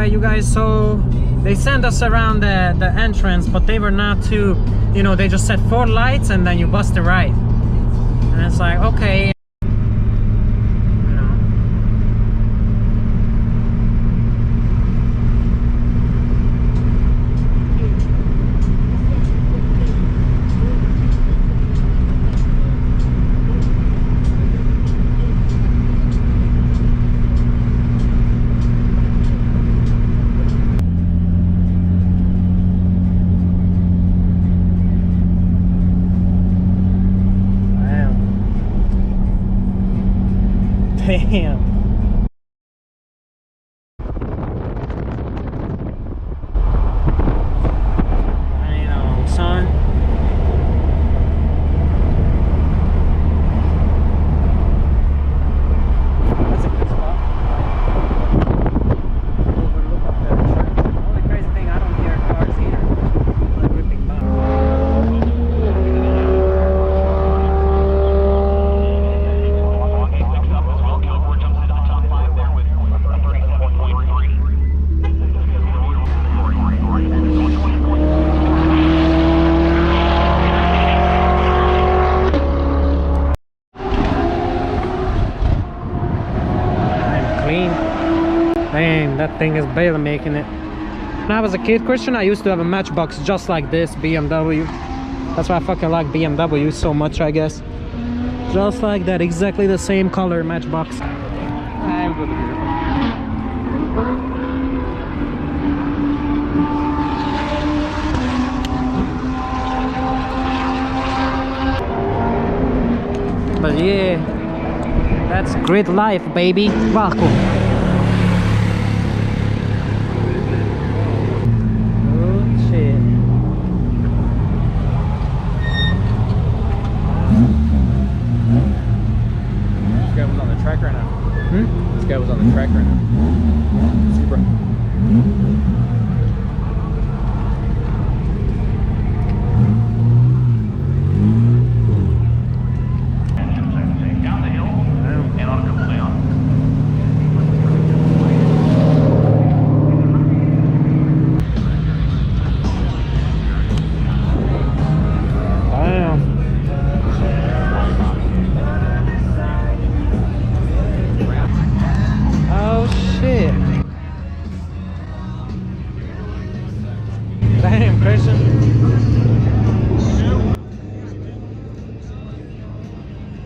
Alright, you guys, so they sent us around the entrance, but they were not too, you know, they just set 4 lights and then you bust it right. And it's like, okay. Damn. I know, son. That's a good spot. Overlook up there. The only crazy thing, I don't hear cars either. Like ripping by. Damn, that thing is barely making it. When I was a kid, Christian, I used to have a Matchbox just like this, BMW. That's why I fucking like BMW so much, I guess. Just like that, exactly the same color Matchbox. But yeah, that's Gridlife, baby. Welcome. This guy was on the track right now. Super. Down the hill and on a couple down. Damn, Christian.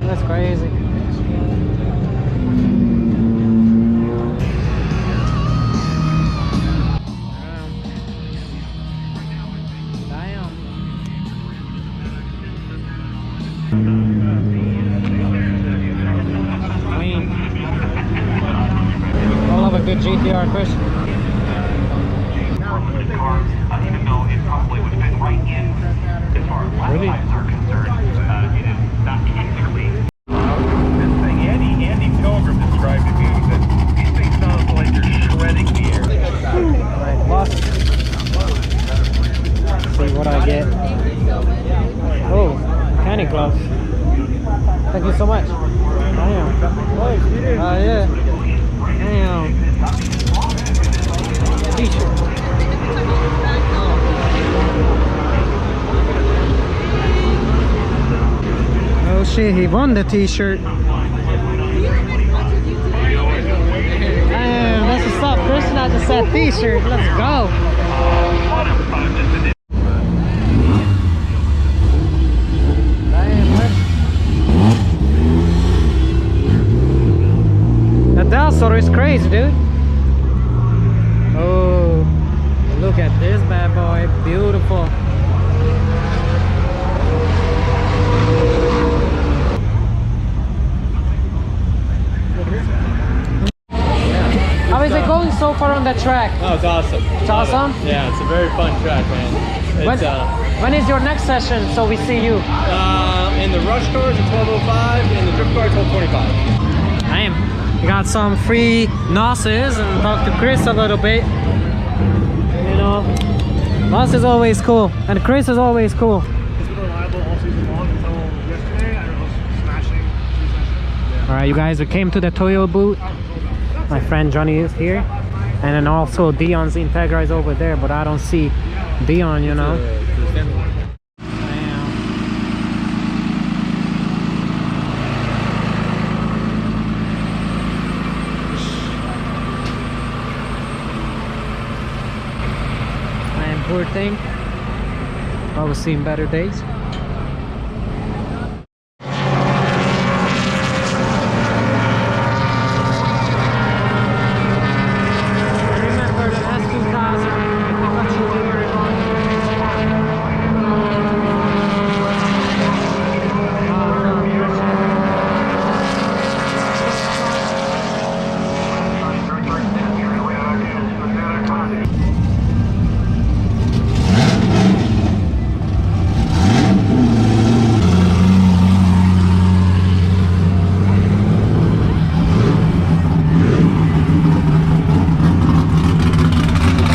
That's crazy. Damn. Clean. I love a good GTR, Christian. Even though it probably would fit right in as far as lap times are concerned, it is not technically. This thing, Andy Pilgrim described it to me that these things sound like they're shredding the air. Alright, lost. Let's see what I get. Oh, candy gloves. Thank you so much. Damn. Oh, yeah. Damn. T-shirt. Oh shit, he won the t-shirt. Damn, that's what's up. Christian, I just said t-shirt. Let's go. Damn, that Delsor is crazy, dude. Oh, look at this bad boy. Beautiful. How is it going so far on the track? Oh, it's awesome. It's awesome? Yeah, it's a very fun track, man. It's, when is your next session so we see you? In the rush cars at 12:05, in the drift car at 12:25. Damn. We got some free NOSes and talk to Chris a little bit. You know, NOS is always cool, and Chris is always cool. It's been reliable all season long until yesterday. I was smashing. Alright, you guys, we came to the Toyo booth. My friend Johnny is here. And then also Dion's Integra is over there, but I don't see Dion, you know. Man, poor thing. I was seeing better days.